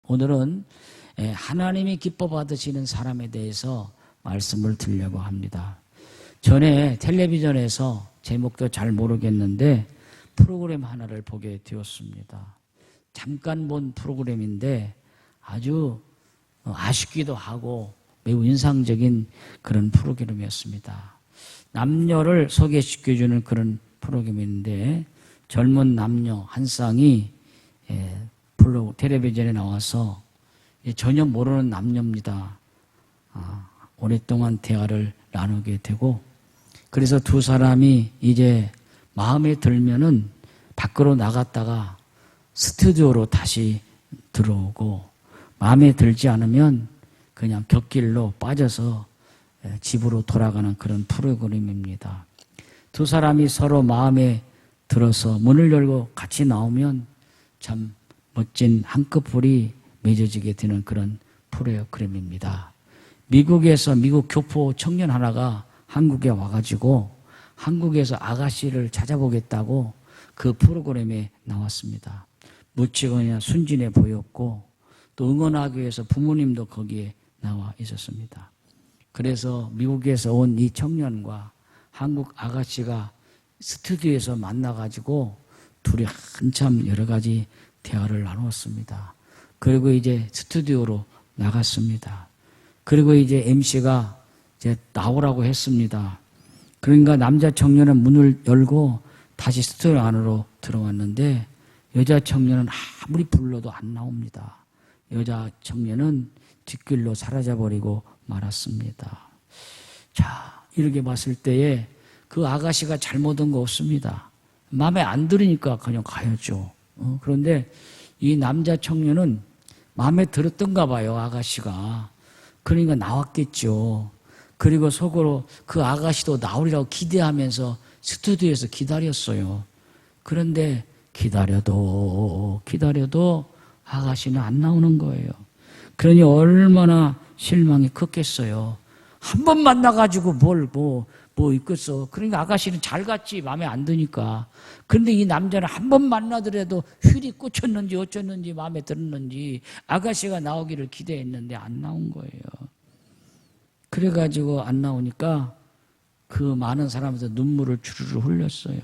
오늘은 하나님이 기뻐 받으시는 사람에 대해서 말씀을 드리려고 합니다. 전에 텔레비전에서 제목도 잘 모르겠는데 프로그램 하나를 보게 되었습니다. 잠깐 본 프로그램인데 아주 아쉽기도 하고 매우 인상적인 그런 프로그램이었습니다. 남녀를 소개시켜주는 그런 프로그램인데 젊은 남녀 한 쌍이 텔레비전에 나와서 전혀 모르는 남녀입니다. 오랫동안 대화를 나누게 되고, 그래서 두 사람이 이제 마음에 들면은 밖으로 나갔다가 스튜디오로 다시 들어오고, 마음에 들지 않으면 그냥 곁길로 빠져서 집으로 돌아가는 그런 프로그램입니다. 두 사람이 서로 마음에 들어서 문을 열고 같이 나오면 참 멋진 한꺼풀이 맺어지게 되는 그런 프로그램입니다. 미국에서 미국 교포 청년 하나가 한국에 와가지고 한국에서 아가씨를 찾아보겠다고 그 프로그램에 나왔습니다. 무척 그냥 순진해 보였고 또 응원하기 위해서 부모님도 거기에 나와 있었습니다. 그래서 미국에서 온 이 청년과 한국 아가씨가 스튜디오에서 만나가지고 둘이 한참 여러 가지 대화를 나누었습니다. 그리고 이제 스튜디오로 나갔습니다. 그리고 이제 MC가 이제 나오라고 했습니다. 그러니까 남자 청년은 문을 열고 다시 스튜디오 안으로 들어왔는데 여자 청년은 아무리 불러도 안 나옵니다. 여자 청년은 뒷길로 사라져버리고 말았습니다. 자, 이렇게 봤을 때에 그 아가씨가 잘못한 거 없습니다. 마음에 안 들으니까 그냥 가야죠. 그런데 이 남자 청년은 마음에 들었던가 봐요, 아가씨가. 그러니까 나왔겠죠. 그리고 속으로 그 아가씨도 나오리라고 기대하면서 스튜디오에서 기다렸어요. 그런데 기다려도 아가씨는 안 나오는 거예요. 그러니 얼마나 실망이 컸겠어요. 한 번 만나가지고 뭐 있겠어. 그러니까 아가씨는 잘 갔지, 마음에 안 드니까. 그런데 이 남자는 한 번 만나더라도 휠이 꽂혔는지 어쩌는지 마음에 들었는지 아가씨가 나오기를 기대했는데 안 나온 거예요. 그래가지고 안 나오니까 그 많은 사람에서 눈물을 주르르 흘렸어요.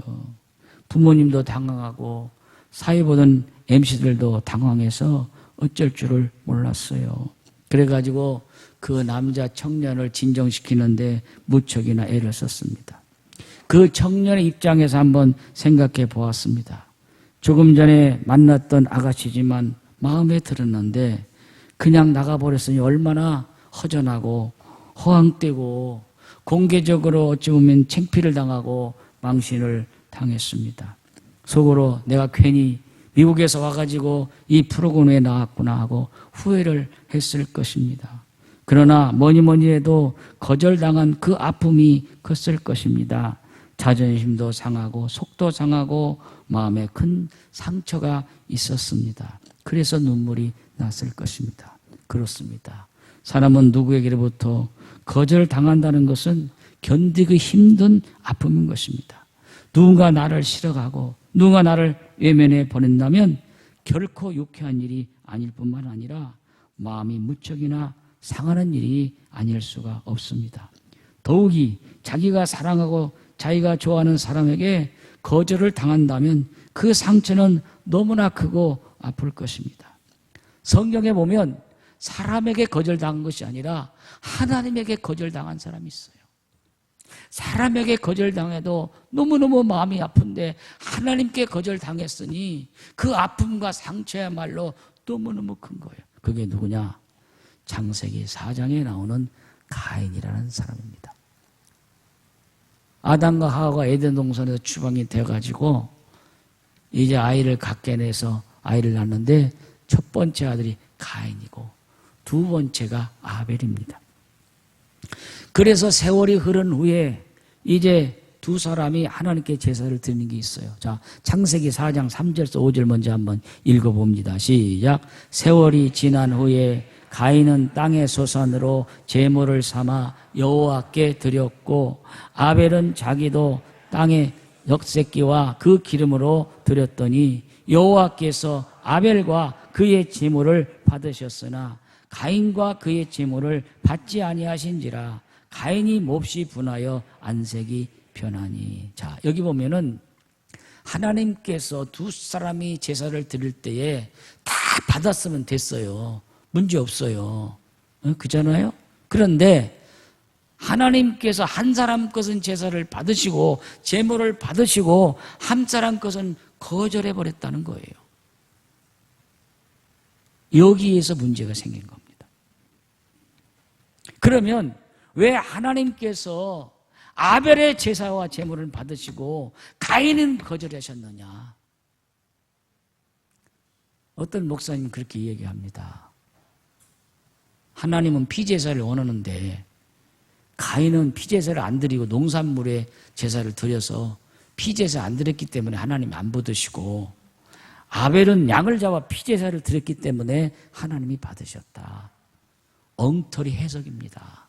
부모님도 당황하고 사회 보던 MC들도 당황해서 어쩔 줄을 몰랐어요. 그래가지고 그 남자 청년을 진정시키는데 무척이나 애를 썼습니다. 그 청년의 입장에서 한번 생각해 보았습니다. 조금 전에 만났던 아가씨지만 마음에 들었는데 그냥 나가버렸으니 얼마나 허전하고 허황되고 공개적으로 어찌 보면 창피를 당하고 망신을 당했습니다. 속으로 내가 괜히 미국에서 와가지고 이 프로그램에 나왔구나 하고 후회를 했을 것입니다. 그러나 뭐니 해도 거절당한 그 아픔이 컸을 것입니다. 자존심도 상하고 속도 상하고 마음에 큰 상처가 있었습니다. 그래서 눈물이 났을 것입니다. 그렇습니다. 사람은 누구에게로부터 거절당한다는 것은 견디기 힘든 아픔인 것입니다. 누군가 나를 싫어하고 누군가 나를 외면해 보낸다면 결코 유쾌한 일이 아닐 뿐만 아니라 마음이 무척이나 상하는 일이 아닐 수가 없습니다. 더욱이 자기가 사랑하고 자기가 좋아하는 사람에게 거절을 당한다면 그 상처는 너무나 크고 아플 것입니다. 성경에 보면 사람에게 거절당한 것이 아니라 하나님에게 거절당한 사람이 있어요. 사람에게 거절당해도 너무너무 마음이 아픈데 하나님께 거절당했으니 그 아픔과 상처야말로 너무너무 큰 거예요. 그게 누구냐? 창세기 4장에 나오는 가인이라는 사람입니다. 아담과 하와가 에덴 동산에서 추방이 되어가지고 이제 아이를 갖게 내서 아이를 낳는데 첫 번째 아들이 가인이고 두 번째가 아벨입니다. 그래서 세월이 흐른 후에 이제 두 사람이 하나님께 제사를 드리는 게 있어요. 자, 창세기 4장 3절에서 5절 먼저 한번 읽어봅니다. 시작. 세월이 지난 후에 가인은 땅의 소산으로 제물을 삼아 여호와께 드렸고 아벨은 자기도 땅의 역새끼와 그 기름으로 드렸더니 여호와께서 아벨과 그의 제물을 받으셨으나 가인과 그의 제물을 받지 아니하신지라. 가인이 몹시 분하여 안색이 변하니. 자, 여기 보면은 하나님께서 두 사람이 제사를 드릴 때에 다 받았으면 됐어요. 문제 없어요. 그잖아요? 그런데 하나님께서 한 사람 것은 제사를 받으시고 제물을 받으시고 한 사람 것은 거절해 버렸다는 거예요. 여기에서 문제가 생긴 겁니다. 그러면 왜 하나님께서 아벨의 제사와 제물을 받으시고 가인은 거절하셨느냐? 어떤 목사님 그렇게 이야기합니다. 하나님은 피제사를 원하는데 가인은 피제사를 안 드리고 농산물에 제사를 드려서 피제사 안 드렸기 때문에 하나님 안 받으시고, 아벨은 양을 잡아 피제사를 드렸기 때문에 하나님이 받으셨다. 엉터리 해석입니다.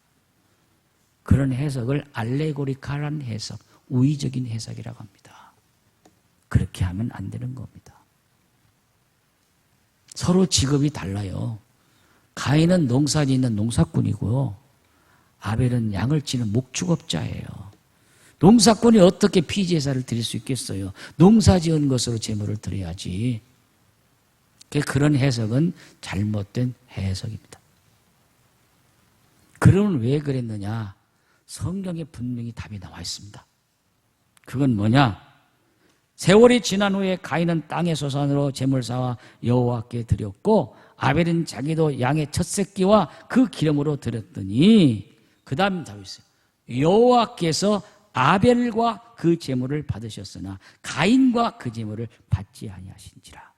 그런 해석을 알레고리칼한 해석, 우의적인 해석이라고 합니다. 그렇게 하면 안 되는 겁니다. 서로 직업이 달라요. 가인은 농사 짓는 농사꾼이고요. 아벨은 양을 치는 목축업자예요. 농사꾼이 어떻게 피제사를 드릴 수 있겠어요? 농사 지은 것으로 제물을 드려야지. 그런 해석은 잘못된 해석입니다. 그러면 왜 그랬느냐? 성경에 분명히 답이 나와 있습니다. 그건 뭐냐? 세월이 지난 후에 가인은 땅의 소산으로 제물 사와 여호와께 드렸고 아벨은 자기도 양의 첫 새끼와 그 기름으로 드렸더니, 그 다음 답이 있어요. 여호와께서 아벨과 그 제물을 받으셨으나 가인과 그 제물을 받지 아니하신지라.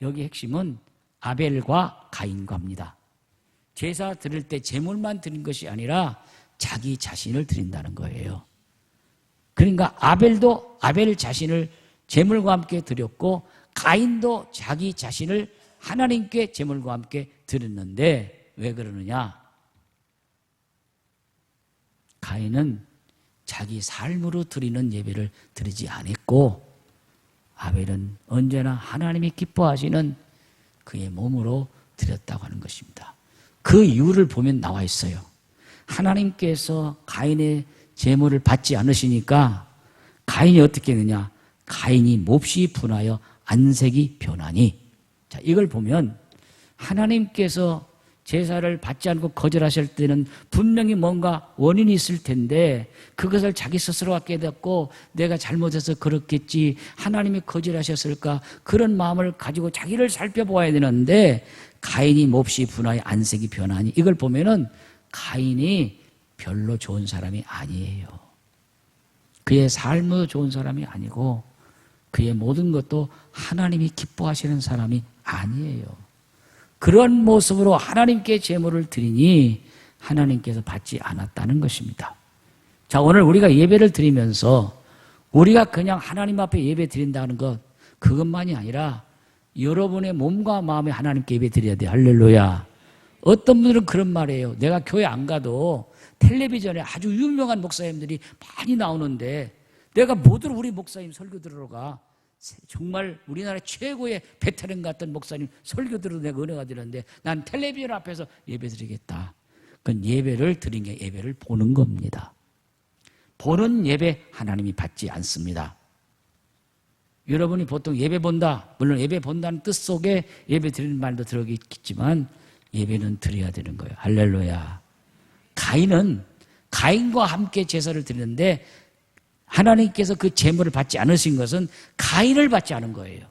여기 핵심은 아벨과 가인과입니다. 제사 드릴 때 제물만 드린 것이 아니라 자기 자신을 드린다는 거예요. 그러니까 아벨도 아벨 자신을 제물과 함께 드렸고 가인도 자기 자신을 하나님께 제물과 함께 드렸는데 왜 그러느냐? 가인은 자기 삶으로 드리는 예배를 드리지 않았고 아벨은 언제나 하나님이 기뻐하시는 그의 몸으로 드렸다고 하는 것입니다. 그 이유를 보면 나와 있어요. 하나님께서 가인의 제물을 받지 않으시니까 가인이 어떻게 했느냐? 가인이 몹시 분하여 안색이 변하니. 자, 이걸 보면 하나님께서 제사를 받지 않고 거절하실 때는 분명히 뭔가 원인이 있을 텐데 그것을 자기 스스로가 깨닫고 내가 잘못해서 그렇겠지, 하나님이 거절하셨을까, 그런 마음을 가지고 자기를 살펴보아야 되는데 가인이 몹시 분하여 안색이 변하니, 이걸 보면은 가인이 별로 좋은 사람이 아니에요. 그의 삶도 좋은 사람이 아니고 그의 모든 것도 하나님이 기뻐하시는 사람이 아니에요. 그런 모습으로 하나님께 제물을 드리니 하나님께서 받지 않았다는 것입니다. 자, 오늘 우리가 예배를 드리면서 우리가 그냥 하나님 앞에 예배 드린다는 것, 그것만이 아니라 여러분의 몸과 마음에 하나님께 예배 드려야 돼요. 할렐루야. 어떤 분들은 그런 말이에요. 내가 교회 안 가도 텔레비전에 아주 유명한 목사님들이 많이 나오는데 내가 뭐들 우리 목사님 설교 들으러 가. 정말 우리나라 최고의 베테랑 같은 목사님 설교 들어도 내가 은혜가 되는데 난 텔레비전 앞에서 예배 드리겠다. 그건 예배를 드린 게 예배를 보는 겁니다. 보는 예배 하나님이 받지 않습니다. 여러분이 보통 예배 본다, 물론 예배 본다는 뜻 속에 예배 드리는 말도 들어있겠지만 예배는 드려야 되는 거예요. 할렐루야. 가인은 가인과 함께 제사를 드리는데 하나님께서 그 제물을 받지 않으신 것은 가인을 받지 않은 거예요.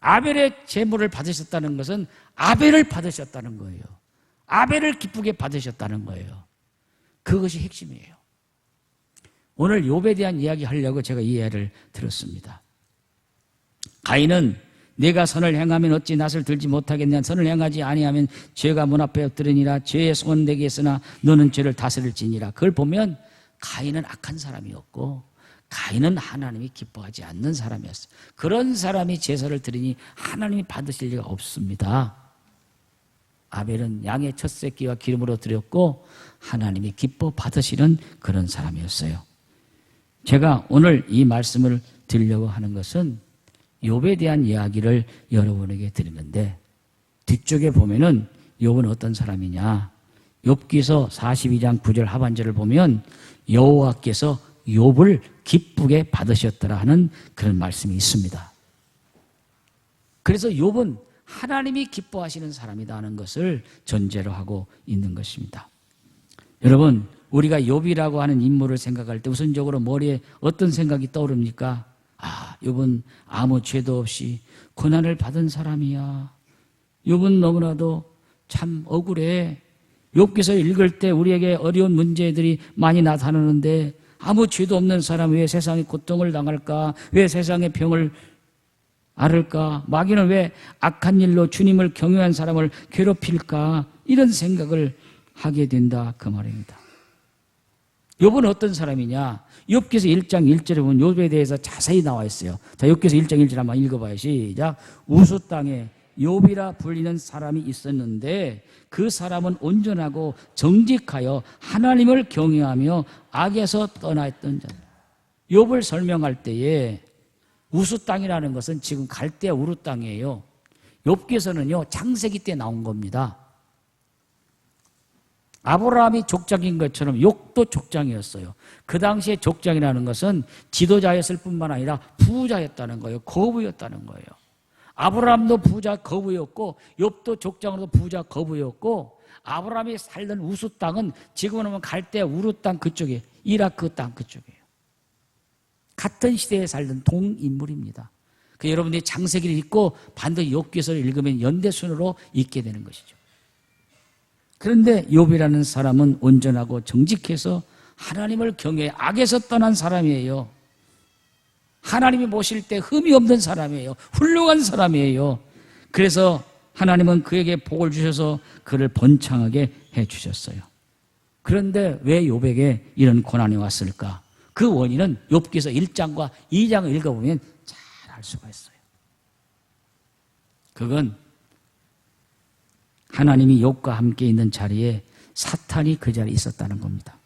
아벨의 제물을 받으셨다는 것은 아벨을 받으셨다는 거예요. 아벨을 기쁘게 받으셨다는 거예요. 그것이 핵심이에요. 오늘 욥에 대한 이야기 하려고 제가 이 이야기를 들었습니다. 가인은 내가 선을 행하면 어찌 낯을 들지 못하겠냐? 선을 행하지 아니하면 죄가 문 앞에 엎드리니라. 죄의 손은 내게 있으나 너는 죄를 다스릴지니라. 그걸 보면 가인은 악한 사람이었고 가인은 하나님이 기뻐하지 않는 사람이었어요. 그런 사람이 제사를 드리니 하나님이 받으실 리가 없습니다. 아벨은 양의 첫 새끼와 기름으로 드렸고 하나님이 기뻐 받으시는 그런 사람이었어요. 제가 오늘 이 말씀을 드리려고 하는 것은 욥에 대한 이야기를 여러분에게 드리는데 뒤쪽에 보면은 욥은 어떤 사람이냐? 욥기서 42장 9절 하반절을 보면 여호와께서 욥을 기쁘게 받으셨더라 하는 그런 말씀이 있습니다. 그래서 욥은 하나님이 기뻐하시는 사람이다 하는 것을 전제로 하고 있는 것입니다. 여러분, 우리가 욥이라고 하는 인물을 생각할 때 우선적으로 머리에 어떤 생각이 떠오릅니까? 욥은 아무 죄도 없이 고난을 받은 사람이야. 욥은 너무나도 참 억울해. 욥기서 읽을 때 우리에게 어려운 문제들이 많이 나타나는데 아무 죄도 없는 사람 왜 세상에 고통을 당할까? 왜 세상에 병을 앓을까? 마귀는 왜 악한 일로 주님을 경외한 사람을 괴롭힐까? 이런 생각을 하게 된다 그 말입니다. 욥은 어떤 사람이냐? 욥기서 1장 1절에 보면 욥에 대해서 자세히 나와 있어요. 자, 욥기서 1장 1절 한번 읽어봐요. 시작. 우수 땅에 욥이라 불리는 사람이 있었는데 그 사람은 온전하고 정직하여 하나님을 경외하며 악에서 떠나있던 자다. 욥을 설명할 때에 우수 땅이라는 것은 지금 갈대아 우루 땅이에요. 욥기서는요 창세기 때 나온 겁니다. 아브라함이 족장인 것처럼 욥도 족장이었어요. 그 당시에 족장이라는 것은 지도자였을 뿐만 아니라 부자였다는 거예요. 거부였다는 거예요. 아브라함도 부자 거부였고 욥도 족장으로도 부자 거부였고 아브라함이 살던 우수 땅은 지금은 보면 갈대아 우루 땅 그쪽에 이라크 땅 그쪽이에요. 같은 시대에 살던 동인물입니다. 그 여러분들이 창세기를 읽고 반드시 욥기서를 읽으면 연대순으로 읽게 되는 것이죠. 그런데 욥이라는 사람은 온전하고 정직해서 하나님을 경외해 악에서 떠난 사람이에요. 하나님이 보실 때 흠이 없는 사람이에요. 훌륭한 사람이에요. 그래서 하나님은 그에게 복을 주셔서 그를 번창하게 해주셨어요. 그런데 왜 욥에게 이런 고난이 왔을까? 그 원인은 욥기서 1장과 2장을 읽어보면 잘 알 수가 있어요. 그건 하나님이 욥과 함께 있는 자리에 사탄이 그 자리에 있었다는 겁니다.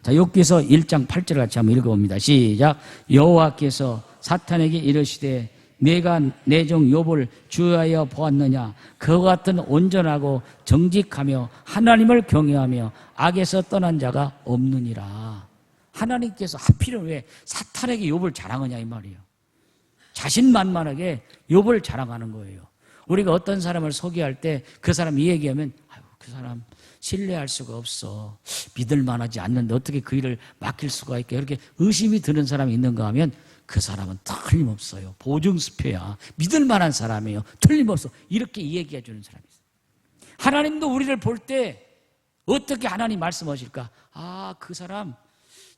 자, 욥기서 1장 8절 같이 한번 읽어봅니다. 시작. 여호와께서 사탄에게 이르시되 내가 내 종 욥을 주의하여 보았느냐? 그와 같은 온전하고 정직하며 하나님을 경외하며 악에서 떠난 자가 없느니라. 하나님께서 하필은 왜 사탄에게 욥을 자랑하냐 이 말이에요. 자신만만하게 욥을 자랑하는 거예요. 우리가 어떤 사람을 소개할 때 그 사람 이 얘기하면 아유, 그 사람 신뢰할 수가 없어. 믿을 만하지 않는데 어떻게 그 일을 맡길 수가 있게 이렇게 의심이 드는 사람이 있는가 하면 그 사람은 틀림없어요. 보증수표야. 믿을 만한 사람이에요. 틀림없어. 이렇게 얘기해 주는 사람이 있어요. 하나님도 우리를 볼 때 어떻게 하나님 말씀하실까? 그 사람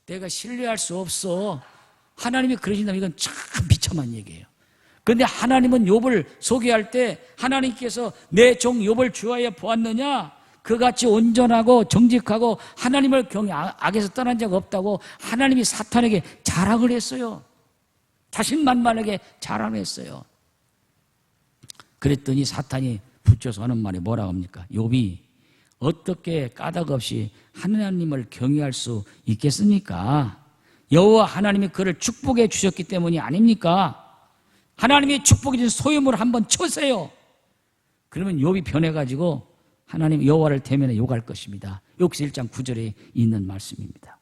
내가 신뢰할 수 없어. 하나님이 그러신다면 이건 참 비참한 얘기예요. 그런데 하나님은 욥을 소개할 때 하나님께서 내 종 욥을 주하여 보았느냐? 그같이 온전하고 정직하고 하나님을 경외 악에서 떠난 자가 없다고 하나님이 사탄에게 자랑을 했어요. 자신만만하게 자랑을 했어요. 그랬더니 사탄이 붙여서 하는 말이 뭐라고 합니까? 욥이 어떻게 까닭 없이 하나님을 경외할 수 있겠습니까? 여호와 하나님이 그를 축복해 주셨기 때문이 아닙니까? 하나님이 축복해 준 소유물을 한번 쳐세요. 그러면 욥이 변해가지고 하나님 여호와를 대면해 욕할 것입니다. 욥기 1장 9절에 있는 말씀입니다.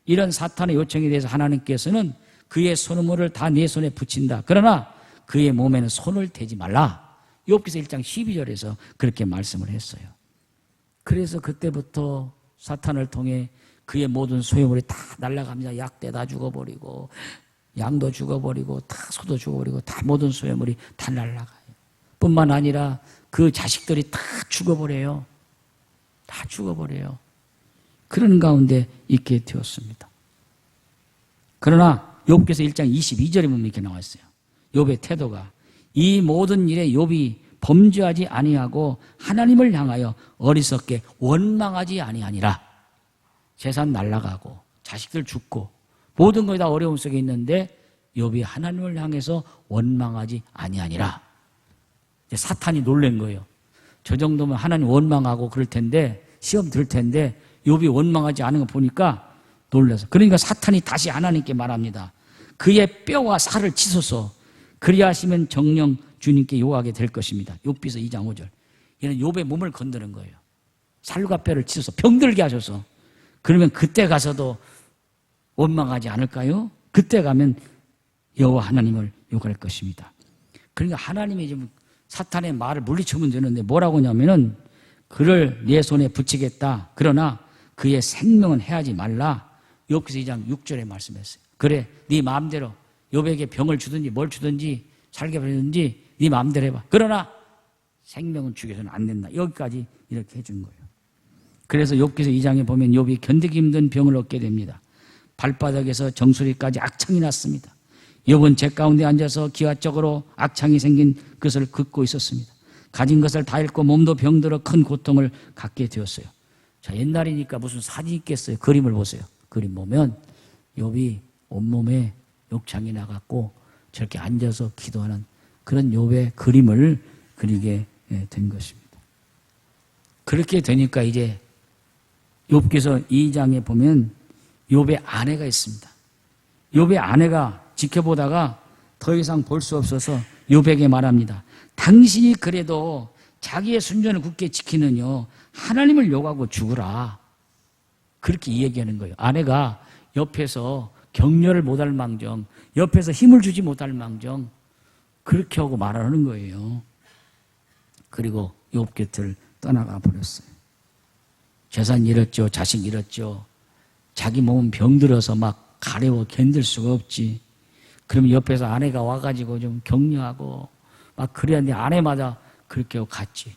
이런 사탄의 요청에 대해서 하나님께서는 그의 소유물을 다 내 손에 붙인다. 그러나 그의 몸에는 손을 대지 말라. 욥기서 1장 12절에서 그렇게 말씀을 했어요. 그래서 그때부터 사탄을 통해 그의 모든 소유물이 다 날아갑니다. 약대 다 죽어버리고 양도 죽어버리고 다 소도 죽어버리고 다 모든 소유물이 다 날아가요. 뿐만 아니라 그 자식들이 다 죽어버려요. 다 죽어버려요. 그런 가운데 있게 되었습니다. 그러나 욥기서 1장 22절에 보면 이렇게 나와 있어요. 욥의 태도가 이 모든 일에 욥이 범죄하지 아니하고 하나님을 향하여 어리석게 원망하지 아니하니라. 재산 날아가고 자식들 죽고 모든 것이 다 어려움 속에 있는데 욥이 하나님을 향해서 원망하지 아니하니라. 사탄이 놀란 거예요. 저 정도면 하나님 원망하고 그럴 텐데 시험 들 텐데 욥이 원망하지 않은 거 보니까 놀라서 그러니까 사탄이 다시 하나님께 말합니다. 그의 뼈와 살을 치소서 그리하시면 정녕 주님께 요하게 될 것입니다. 욥기서 2장 5절. 얘는 욥의 몸을 건드는 거예요. 살과 뼈를 찢어서 병들게 하셔서. 그러면 그때 가서도 원망하지 않을까요? 그때 가면 여호와 하나님을 욕할 것입니다. 그러니까 하나님이 지금 사탄의 말을 물리치면 되는데 뭐라고 하냐면은 그를 내 손에 붙이겠다. 그러나 그의 생명은 해하지 말라. 욥기서 2장 6절에 말씀했어요. 그래, 네 마음대로 욥에게 병을 주든지 뭘 주든지 살게 버리든지 네 마음대로 해봐. 그러나 생명은 죽여서는 안 된다. 여기까지 이렇게 해준 거예요. 그래서 욥기서 2장에 보면 욥이 견디기 힘든 병을 얻게 됩니다. 발바닥에서 정수리까지 악창이 났습니다. 욥은 제 가운데 앉아서 기하적으로 악창이 생긴 것을 긋고 있었습니다. 가진 것을 다 잃고 몸도 병들어 큰 고통을 갖게 되었어요. 자, 옛날이니까 무슨 사진이 있겠어요. 그림을 보세요. 그림 보면 욥이 온몸에 욕창이 나갔고 저렇게 앉아서 기도하는 그런 욥의 그림을 그리게 된 것입니다. 그렇게 되니까 이제 욥기서 2장에 보면 욥의 아내가 있습니다. 욥의 아내가 지켜보다가 더 이상 볼 수 없어서 욥에게 말합니다. 당신이 그래도 자기의 순전을 굳게 지키느뇨 하나님을 욕하고 죽으라. 그렇게 얘기하는 거예요. 아내가 옆에서 격려를 못할 망정, 옆에서 힘을 주지 못할 망정 그렇게 하고 말하는 거예요. 그리고 욥 곁을 떠나가 버렸어요. 재산 잃었죠. 자식 잃었죠. 자기 몸은 병들어서 막 가려워 견딜 수가 없지. 그러면 옆에서 아내가 와가지고 좀 격려하고 막 그래야 아내마다 그렇게 하고 갔지.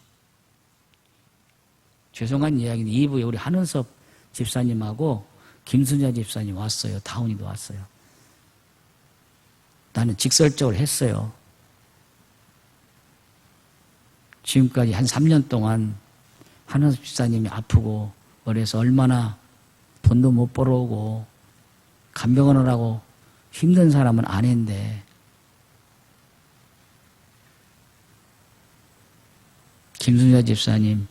죄송한 이야기인데 2부에 우리 한은섭 집사님하고 김순자 집사님 왔어요. 다운이도 왔어요. 나는 직설적으로 했어요. 지금까지 한 3년 동안 한은섭 집사님이 아프고 그래서 얼마나 돈도 못 벌어오고 간병원을 하고 힘든 사람은 아내인데 김순자 집사님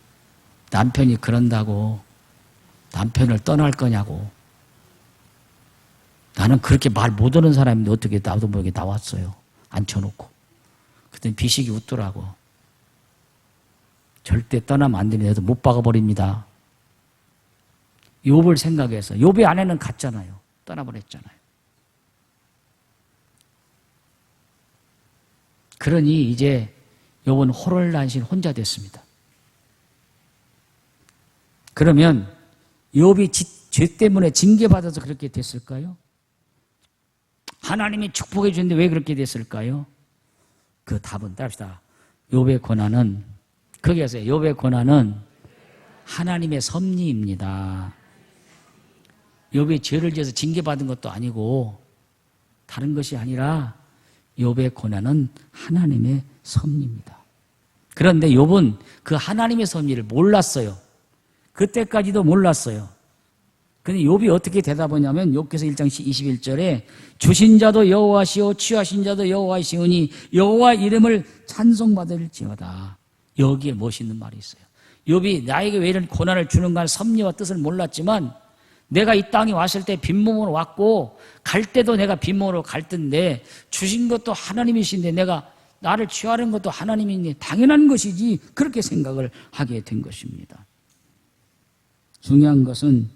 남편이 그런다고 남편을 떠날 거냐고. 나는 그렇게 말 못하는 사람인데 어떻게 나도 모르게 나왔어요. 앉혀놓고. 그때 비식이 웃더라고. 절대 떠나면 안 되니 내도 못 박아버립니다. 욥을 생각해서. 욥의 아내는 갔잖아요. 떠나버렸잖아요. 그러니 이제 욥은 호롤단신 혼자 됐습니다. 그러면 욥이 죄 때문에 징계받아서 그렇게 됐을까요? 하나님이 축복해 주는데 왜 그렇게 됐을까요? 그 답은 따릅시다. 욥의 고난은 거기에서 욥의 고난은 하나님의 섭리입니다. 욥이 죄를 지어서 징계받은 것도 아니고 다른 것이 아니라 욥의 고난은 하나님의 섭리입니다. 그런데 욥은 그 하나님의 섭리를 몰랐어요. 그때까지도 몰랐어요. 근데 욥이 어떻게 대답하냐면 욥기서 1장 21절에 주신 자도 여호와시오 취하신 자도 여호와시오니 여호와 이름을 찬송받을지어다. 여기에 멋있는 말이 있어요. 욥이 나에게 왜 이런 고난을 주는가 섭리와 뜻을 몰랐지만 내가 이 땅에 왔을 때 빈몸으로 왔고 갈 때도 내가 빈몸으로 갈 텐데 주신 것도 하나님이신데 내가 나를 취하는 것도 하나님이니 당연한 것이지 그렇게 생각을 하게 된 것입니다. 중요한 것은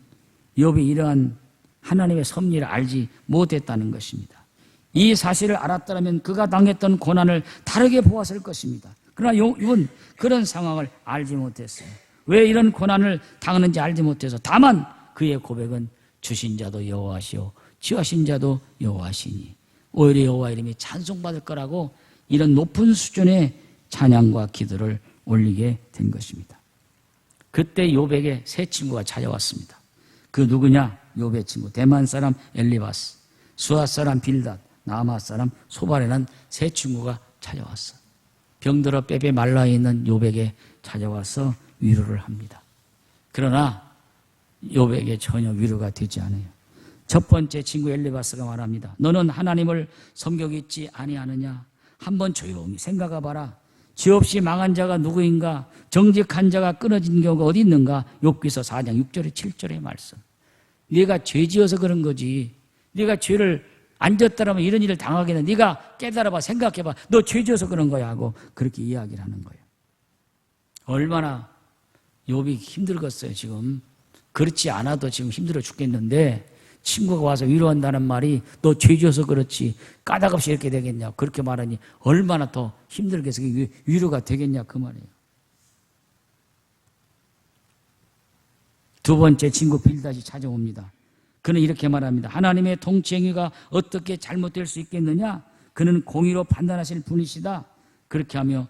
욥이 이러한 하나님의 섭리를 알지 못했다는 것입니다. 이 사실을 알았다면 그가 당했던 고난을 다르게 보았을 것입니다. 그러나 욥은 그런 상황을 알지 못했어요. 왜 이런 고난을 당하는지 알지 못해서 다만 그의 고백은 주신 자도 여호와시오 취하신 자도 여호와시니 오히려 여호와 이름이 찬송받을 거라고 이런 높은 수준의 찬양과 기도를 올리게 된 것입니다. 그때 욥에게 세 친구가 찾아왔습니다. 그 누구냐? 욥의 친구 대만 사람 엘리바스, 수아 사람 빌닷, 나아마 사람 소발이라는 세 친구가 찾아왔어. 병들어 빼빼 말라있는 욥에게 찾아와서 위로를 합니다. 그러나 욥에게 전혀 위로가 되지 않아요. 첫 번째 친구 엘리바스가 말합니다. 너는 하나님을 섬기지 아니하느냐? 한번 조용히 생각해 봐라. 죄 없이 망한 자가 누구인가? 정직한 자가 끊어진 경우가 어디 있는가? 욥기서 4장 6절에 7절의 말씀. 네가 죄 지어서 그런 거지. 네가 죄를 안 졌다라면 이런 일을 당하게 돼. 네가 깨달아봐 생각해봐. 너 죄 지어서 그런 거야 하고 그렇게 이야기를 하는 거예요. 얼마나 욥이 힘들겠어요, 지금. 그렇지 않아도 지금 힘들어 죽겠는데 친구가 와서 위로한다는 말이 너 죄져서 그렇지 까닭없이 이렇게 되겠냐 그렇게 말하니 얼마나 더 힘들겠어. 위로가 되겠냐 그 말이에요. 두 번째 친구 빌닷이 찾아옵니다. 그는 이렇게 말합니다. 하나님의 통치행위가 어떻게 잘못될 수 있겠느냐? 그는 공의로 판단하실 분이시다. 그렇게 하며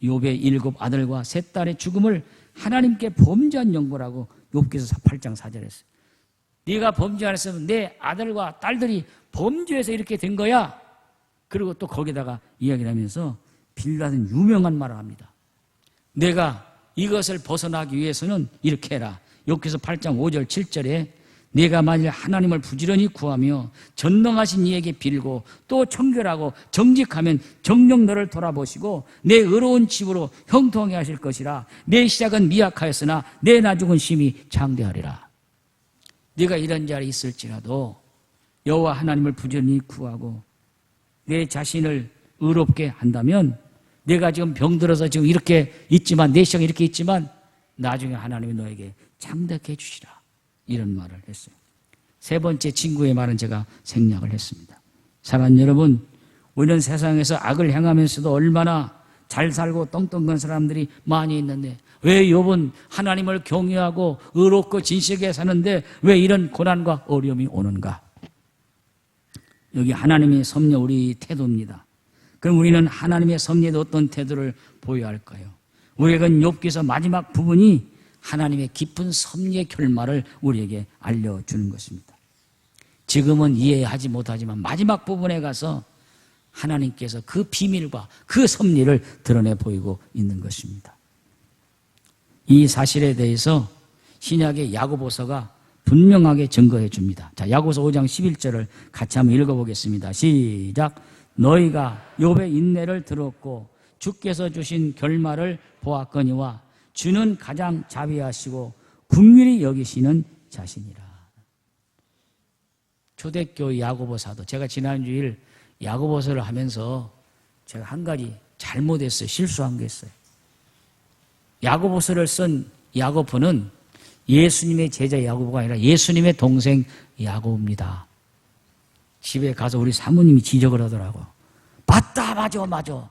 욥의 7 아들과 3 딸의 죽음을 하나님께 범죄한 연고라고 욥기서 8장 4절에 했어요. 네가 범죄 안 했으면 내 아들과 딸들이 범죄해서 이렇게 된 거야. 그리고 또 거기다가 이야기를 하면서 빌닷은 유명한 말을 합니다. 내가 이것을 벗어나기 위해서는 이렇게 해라. 욥기서 8장 5절 7절에 네가 만일 하나님을 부지런히 구하며 전능하신 이에게 빌고 또 청결하고 정직하면 정녕 너를 돌아보시고 내 의로운 집으로 형통하게 하실 것이라. 내 시작은 미약하였으나 내 나중은 심히 장대하리라. 네가 이런 자리에 있을지라도 여호와 하나님을 부지런히 구하고 내 자신을 의롭게 한다면 내가 지금 병들어서 지금 이렇게 있지만 내 시작이 이렇게 있지만 나중에 하나님이 너에게 장대케 해주시라. 이런 말을 했어요. 세 번째 친구의 말은 제가 생략을 했습니다. 사랑하는 여러분, 우리는 세상에서 악을 행하면서도 얼마나 잘 살고 떵떵한 사람들이 많이 있는데 왜 욥은 하나님을 경외하고 의롭고 진실하게 사는데 왜 이런 고난과 어려움이 오는가? 여기 하나님의 섭리 우리 태도입니다. 그럼 우리는 하나님의 섭리에도 어떤 태도를 보여야 할까요? 우리에게 욥기서 마지막 부분이 하나님의 깊은 섭리의 결말을 우리에게 알려주는 것입니다. 지금은 이해하지 못하지만 마지막 부분에 가서 하나님께서 그 비밀과 그 섭리를 드러내 보이고 있는 것입니다. 이 사실에 대해서 신약의 야고보서가 분명하게 증거해 줍니다. 자, 야고보서 5장 11절을 같이 한번 읽어보겠습니다. 시작. 너희가 욥의 인내를 들었고 주께서 주신 결말을 보았거니와 주는 가장 자비하시고 긍휼히 여기시는 자신이라. 초대교회 야고보사도 제가 지난주일 야고보서를 하면서 제가 한 가지 잘못했어요. 실수한 게 있어요. 야고보서를 쓴 야고보는 예수님의 제자 야고보가 아니라 예수님의 동생 야고보입니다. 집에 가서 우리 사모님이 지적을 하더라고요. 맞다, 맞아.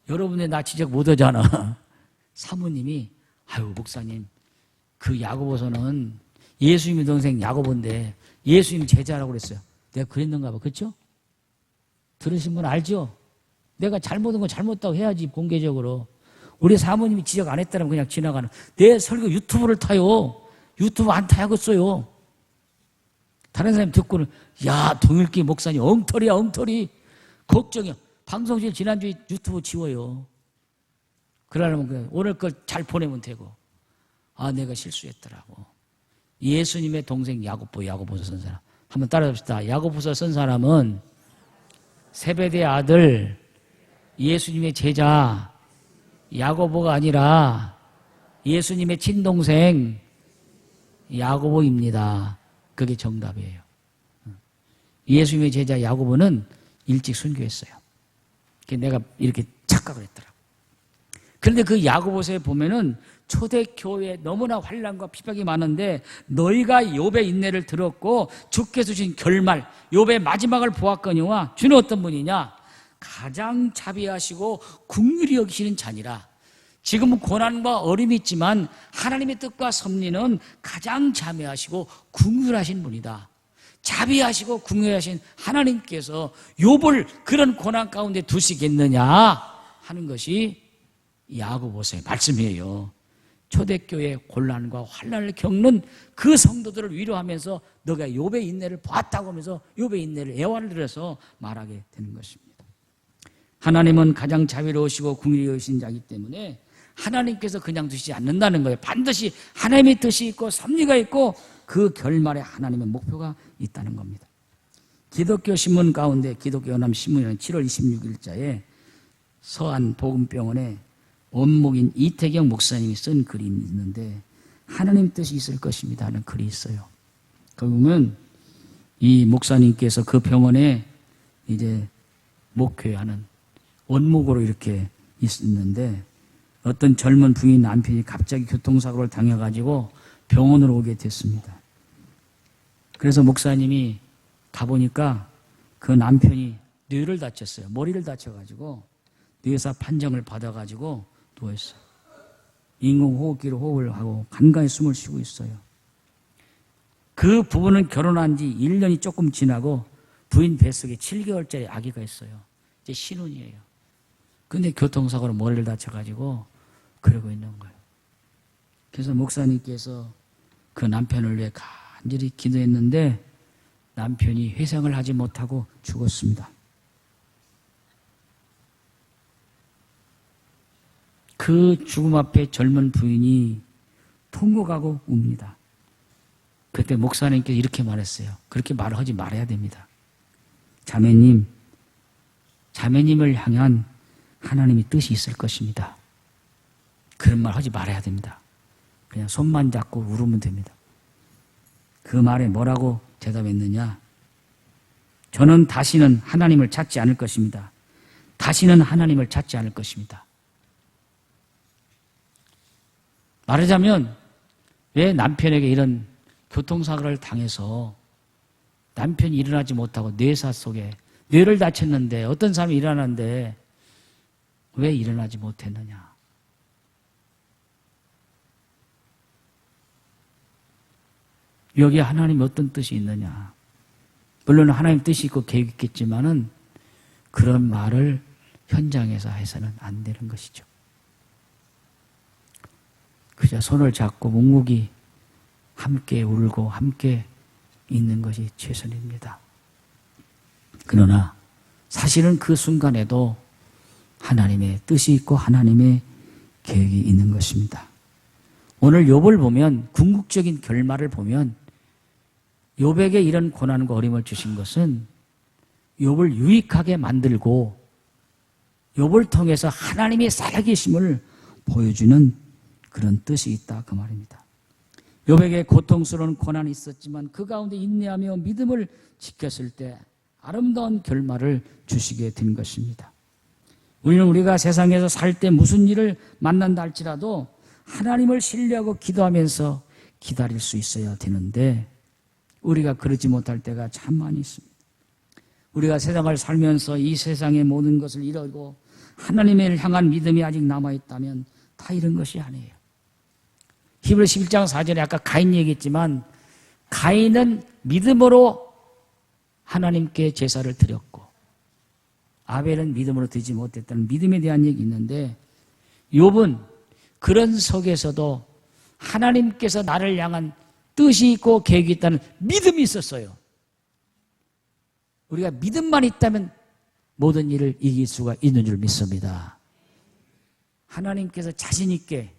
여러분의 나 지적 못 하잖아. 사모님이 아유 목사님 그 야고보서는 예수님의 동생 야고보인데 예수님 제자라고 그랬어요. 내가 그랬는가 봐. 그렇죠? 들으신 분 알죠? 내가 잘못한 건 잘못다고 해야지 공개적으로. 우리 사모님이 지적 안 했다면 그냥 지나가는. 내 설교 유튜브를 타요. 유튜브 안 타야겠어요. 다른 사람이 듣고는 야 동일기 목사님 엉터리야 엉터리. 걱정이야. 방송실 지난주에 유튜브 지워요. 그러려면 오늘 걸 잘 보내면 되고. 아 내가 실수했더라고. 예수님의 동생 야고보서 쓴 사람. 한번 따라합시다. 야고보서 쓴 사람은 세베대의 아들 예수님의 제자 야고보가 아니라 예수님의 친동생 야고보입니다. 그게 정답이에요. 예수님의 제자 야고보는 일찍 순교했어요. 내가 이렇게 착각을 했더라고. 그런데 그 야고보서에 보면은 초대교회에 너무나 환난과 핍박이 많은데 너희가 욥의 인내를 들었고 주께서 주신 결말 욥의 마지막을 보았거니와 주는 어떤 분이냐? 가장 자비하시고 긍휼히 여기시는 자니라. 지금은 고난과 어림이 있지만 하나님의 뜻과 섭리는 가장 자비하시고 긍휼하신 분이다. 자비하시고 긍휼하신 하나님께서 욥을 그런 고난 가운데 두시겠느냐 하는 것이 야고보서의 말씀이에요. 초대교회 곤란과 환난을 겪는 그 성도들을 위로하면서 너가 욥의 인내를 보았다고 하면서 욥의 인내를 애완을 들여서 말하게 되는 것입니다. 하나님은 가장 자비로우시고 긍휼히 여기신 자이기 때문에 하나님께서 그냥 두시지 않는다는 거예요. 반드시 하나님의 뜻이 있고 섭리가 있고 그 결말에 하나님의 목표가 있다는 겁니다. 기독교 신문 가운데 기독교 연합 신문이라는 7월 26일자에 서안 복음병원에 원목인 이태경 목사님이 쓴 글이 있는데 하나님 뜻이 있을 것입니다 하는 글이 있어요. 거기 보면 이 목사님께서 그 병원에 이제 목회하는 원목으로 이렇게 있는데 어떤 젊은 부인 남편이 갑자기 교통사고를 당해가지고 병원으로 오게 됐습니다. 그래서 목사님이 가보니까 그 남편이 뇌를 다쳤어요. 머리를 다쳐가지고 뇌사 판정을 받아가지고 누워있어요. 인공호흡기로 호흡을 하고 간간히 숨을 쉬고 있어요. 그 부부는 결혼한 지 1년이 조금 지나고 부인 뱃속에 7개월짜리 아기가 있어요. 이제 신혼이에요. 근데 교통사고로 머리를 다쳐가지고 그러고 있는 거예요. 그래서 목사님께서 그 남편을 위해 간절히 기도했는데 남편이 회상을 하지 못하고 죽었습니다. 그 죽음 앞에 젊은 부인이 통곡하고 웁니다. 그때 목사님께서 이렇게 말했어요. 그렇게 말을 하지 말아야 됩니다. 자매님을 향한 하나님의 뜻이 있을 것입니다. 그런 말 하지 말아야 됩니다. 그냥 손만 잡고 울으면 됩니다. 그 말에 뭐라고 대답했느냐? 저는 다시는 하나님을 찾지 않을 것입니다. 다시는 하나님을 찾지 않을 것입니다. 말하자면 왜 남편에게 이런 교통사고를 당해서 남편이 일어나지 못하고 뇌사 속에 뇌를 다쳤는데 어떤 사람이 일어났는데 왜 일어나지 못했느냐? 여기에 하나님의 어떤 뜻이 있느냐? 물론 하나님 뜻이 있고 계획이 있겠지만은 그런 말을 현장에서 해서는 안 되는 것이죠. 그저 손을 잡고 묵묵히 함께 울고 함께 있는 것이 최선입니다. 그러나 사실은 그 순간에도 하나님의 뜻이 있고 하나님의 계획이 있는 것입니다. 오늘 욥을 보면 궁극적인 결말을 보면 욥에게 이런 고난과 어려움을 주신 것은 욥을 유익하게 만들고 욥을 통해서 하나님의 살아계심을 보여주는 그런 뜻이 있다 그 말입니다. 욥에게 고통스러운 고난이 있었지만 그 가운데 인내하며 믿음을 지켰을 때 아름다운 결말을 주시게 된 것입니다. 우리가 세상에서 살 때 무슨 일을 만난다 할지라도 하나님을 신뢰하고 기도하면서 기다릴 수 있어야 되는데 우리가 그러지 못할 때가 참 많이 있습니다. 우리가 세상을 살면서 이 세상의 모든 것을 이루고 하나님을 향한 믿음이 아직 남아있다면 다 이런 것이 아니에요. 히브리서 11장 4절에 아까 가인 얘기했지만 가인은 믿음으로 하나님께 제사를 드렸고 아벨은 믿음으로 드리지 못했다는 믿음에 대한 얘기 있는데 욥은 그런 속에서도 하나님께서 나를 향한 뜻이 있고 계획이 있다는 믿음이 있었어요. 우리가 믿음만 있다면 모든 일을 이길 수가 있는 줄 믿습니다. 하나님께서 자신 있게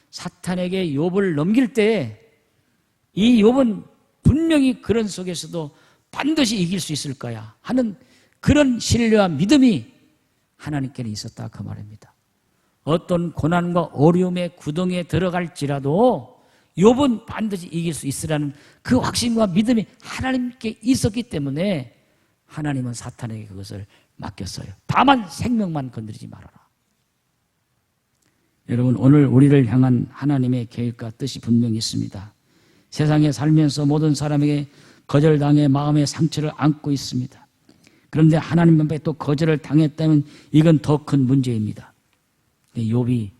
사탄에게 욥을 넘길 때 이 욥은 분명히 그런 속에서도 반드시 이길 수 있을 거야 하는 그런 신뢰와 믿음이 하나님께는 있었다 그 말입니다. 어떤 고난과 어려움의 구덩이에 들어갈지라도 욥은 반드시 이길 수 있으라는 그 확신과 믿음이 하나님께 있었기 때문에 하나님은 사탄에게 그것을 맡겼어요. 다만 생명만 건드리지 말아라. 여러분 오늘 우리를 향한 하나님의 계획과 뜻이 분명히 있습니다. 세상에 살면서 모든 사람에게 거절당해 마음의 상처를 안고 있습니다. 그런데 하나님 앞에 또 거절을 당했다면 이건 더 큰 문제입니다. 욥이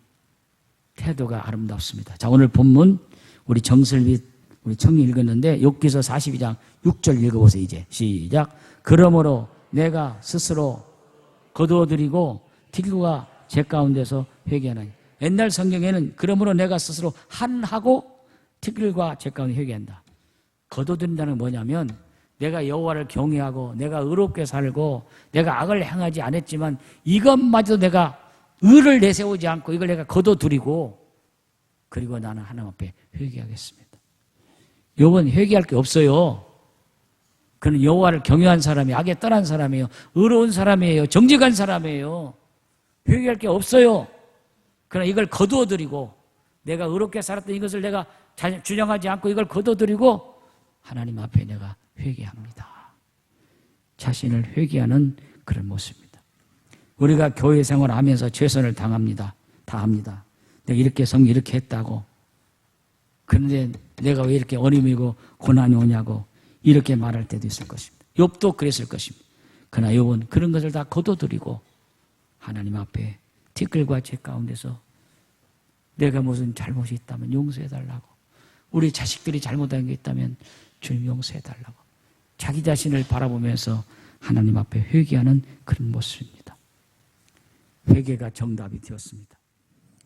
태도가 아름답습니다. 자, 오늘 본문 우리 정슬빛 우리 청이 읽었는데 욥기서 42장 6절 읽어보세요. 이제 시작. 그러므로 내가 스스로 거두어드리고 티끌과 제 가운데서 회개하나니. 옛날 성경에는 그러므로 내가 스스로 한하고 티끌과 제 가운데 회개한다. 거둬들인다는 건 뭐냐면 내가 여호와를 경외하고 내가 의롭게 살고 내가 악을 행하지 않았지만 이것마저도 내가 의를 내세우지 않고 이걸 내가 거둬들이고 그리고 나는 하나님 앞에 회개하겠습니다. 욥은 회개할 게 없어요. 그는 여호와를 경외한 사람이 악에 떠난 사람이에요. 의로운 사람이에요. 정직한 사람이에요. 회개할 게 없어요. 그러나 이걸 거두어드리고 내가 의롭게 살았던 이것을 내가 주장하지 않고 이걸 거둬들이고 하나님 앞에 내가 회개합니다. 자신을 회개하는 그런 모습입니다. 우리가 교회 생활하면서 최선을 당합니다. 다 합니다. 내가 이렇게 성경 이렇게 했다고. 그런데 내가 왜 이렇게 어려움이고 고난이 오냐고 이렇게 말할 때도 있을 것입니다. 욥도 그랬을 것입니다. 그러나 욥은 그런 것을 다 거둬들이고 하나님 앞에 티끌과 죄 가운데서 내가 무슨 잘못이 있다면 용서해달라고, 우리 자식들이 잘못한 게 있다면 주님 용서해달라고 자기 자신을 바라보면서 하나님 앞에 회개하는 그런 모습입니다. 회개가 정답이 되었습니다.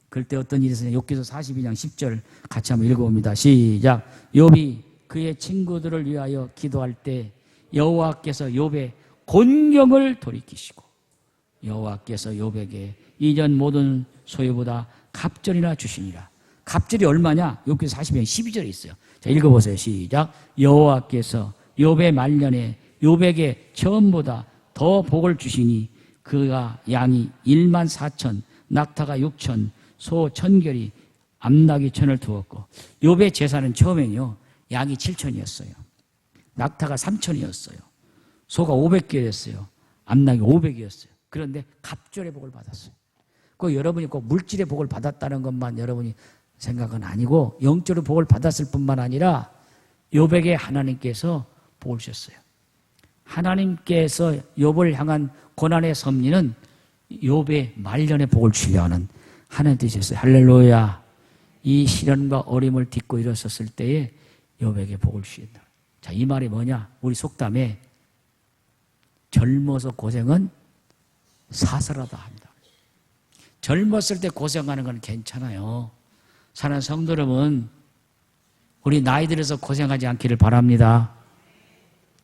그럴 때 어떤 일이 있었냐. 욥기서 42장 10절 같이 한번 읽어봅니다. 시작. 욥이 그의 친구들을 위하여 기도할 때 여호와께서 욥의 곤경을 돌이키시고 여호와께서 욥에게 이전 모든 소유보다 갑절이나 주시니라. 갑절이 얼마냐? 욥기서 42장 12절에 있어요. 자, 읽어보세요. 시작. 여호와께서 욥의 말년에 욥에게 처음보다 더 복을 주시니 그가 양이 1만 4천, 낙타가 6천, 소 1,000결이, 암낙이 1,000을 두었고, 욥의 재산은 처음에는요 양이 7천이었어요. 낙타가 3천이었어요. 소가 500개였어요. 암낙이 500이었어요. 그런데 갑절의 복을 받았어요. 그 여러분이 꼭 물질의 복을 받았다는 것만 여러분이 생각은 아니고 영적으로 복을 받았을 뿐만 아니라 욥에게 하나님께서 복을 주셨어요. 하나님께서 욥을 향한 고난의 섭리는 욥의 말년의 복을 주려 하는 하나님 뜻이었어요. 할렐루야. 이 시련과 어림을 딛고 일어섰을 때에 욥에게 복을 주신다. 자, 이 말이 뭐냐? 우리 속담에 젊어서 고생은 사설하다 합니다. 젊었을 때 고생하는 건 괜찮아요. 사는 성도 여러분, 우리 나이 들어서 고생하지 않기를 바랍니다.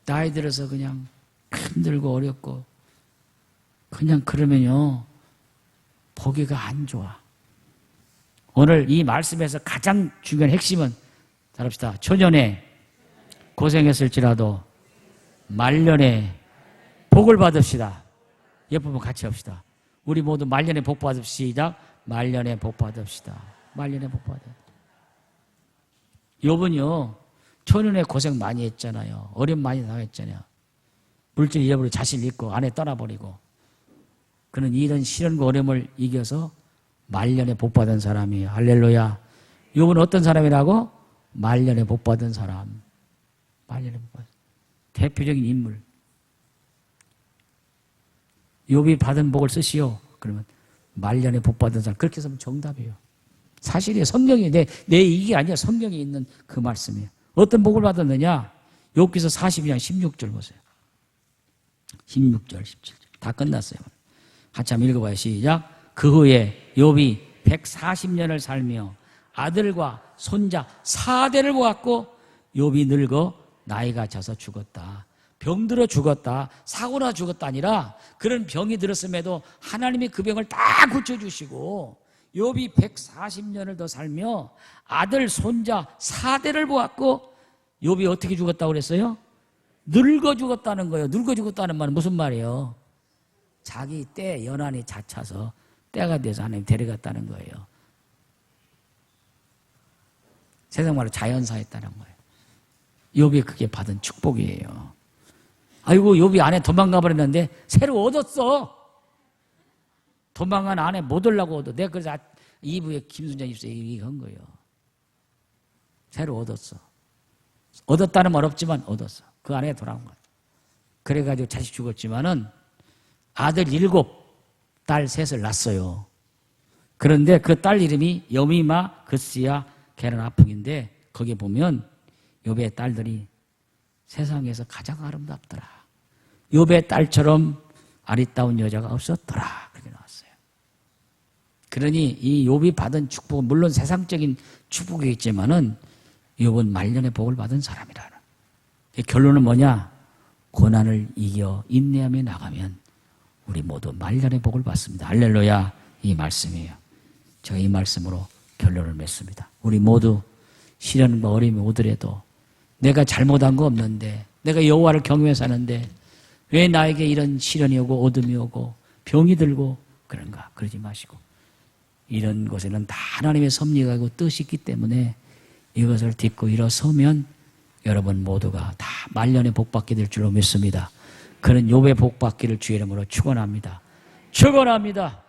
나이 들어서 그냥 힘들고 어렵고 그냥 그러면요 보기가 안 좋아. 오늘 이 말씀에서 가장 중요한 핵심은 따릅시다. 초년에 고생했을지라도 말년에 복을 받읍시다. 옆부분 같이 합시다. 우리 모두 말년에 복 받읍시다. 말년에 복 받읍시다. 말년에 복 받아. 욥은요 초년에 고생 많이 했잖아요. 어려움 많이 당했잖아요. 물질 잃어버리고 자신 잃고 아내 떠나버리고. 그는 이런 시련과 어려움을 이겨서 말년에 복 받은 사람이에요. 할렐루야. 욥은 어떤 사람이라고? 말년에 복 받은 사람. 말년에 복 받은 대표적인 인물. 욥이 받은 복을 쓰시오. 그러면 말년에 복 받은 사람. 그렇게 쓰면 정답이에요. 사실이에요. 성경이 내 얘기 아니야. 성경에 있는 그 말씀이에요. 어떤 복을 받았느냐? 욥기서 42장 16절 보세요. 16절, 17절. 다 끝났어요. 같이 한번 읽어봐요. 시작. 그 후에 욥이 140년을 살며 아들과 손자 4대를 보았고 욥이 늙어 나이가 차서 죽었다. 병들어 죽었다. 사고나 죽었다 아니라 그런 병이 들었음에도 하나님이 그 병을 다 고쳐주시고 욥이 140년을 더 살며 아들, 손자 4대를 보았고 욥이 어떻게 죽었다고 그랬어요? 늙어 죽었다는 거예요. 늙어 죽었다는 말은 무슨 말이에요? 자기 때 연한이 자차서 때가 돼서 하나님 데려갔다는 거예요. 세상 말로 자연사했다는 거예요. 욥이 그게 받은 축복이에요. 아이고 욥이 아내 도망가 버렸는데 새로 얻었어. 도망간 아내 못 오려고 얻어. 내가 그래서 2부에 김순자 입사에 얘기한 거예요. 새로 얻었어. 얻었다는 말 없지만 얻었어. 그 아내가 돌아온 거야. 그래가지고 자식 죽었지만은 아들 7, 딸 3을 낳았어요. 그런데 그 딸 이름이 여미마, 그스야, 게란 아풍인데 거기에 보면 욥의 딸들이 세상에서 가장 아름답더라. 욥의 딸처럼 아리따운 여자가 없었더라. 그렇게 나왔어요. 그러니 이 욥이 받은 축복은 물론 세상적인 축복이겠지만은 욥은 말년의 복을 받은 사람이라는. 결론은 뭐냐? 고난을 이겨 인내하며 나가면 우리 모두 말년의 복을 받습니다. 할렐루야. 이 말씀이에요. 제가 이 말씀으로 결론을 맺습니다. 우리 모두 시련과 어려움이 오더라도 내가 잘못한 거 없는데 내가 여호와를 경외해 사는데 왜 나에게 이런 시련이 오고 어둠이 오고 병이 들고 그런가? 그러지 마시고 이런 곳에는 다 하나님의 섭리가 있고 뜻이 있기 때문에 이것을 딛고 일어서면 여러분 모두가 다 말년에 복받게 될 줄로 믿습니다. 그런 욥의 복받기를 주의 이름으로 축원합니다. 축원합니다.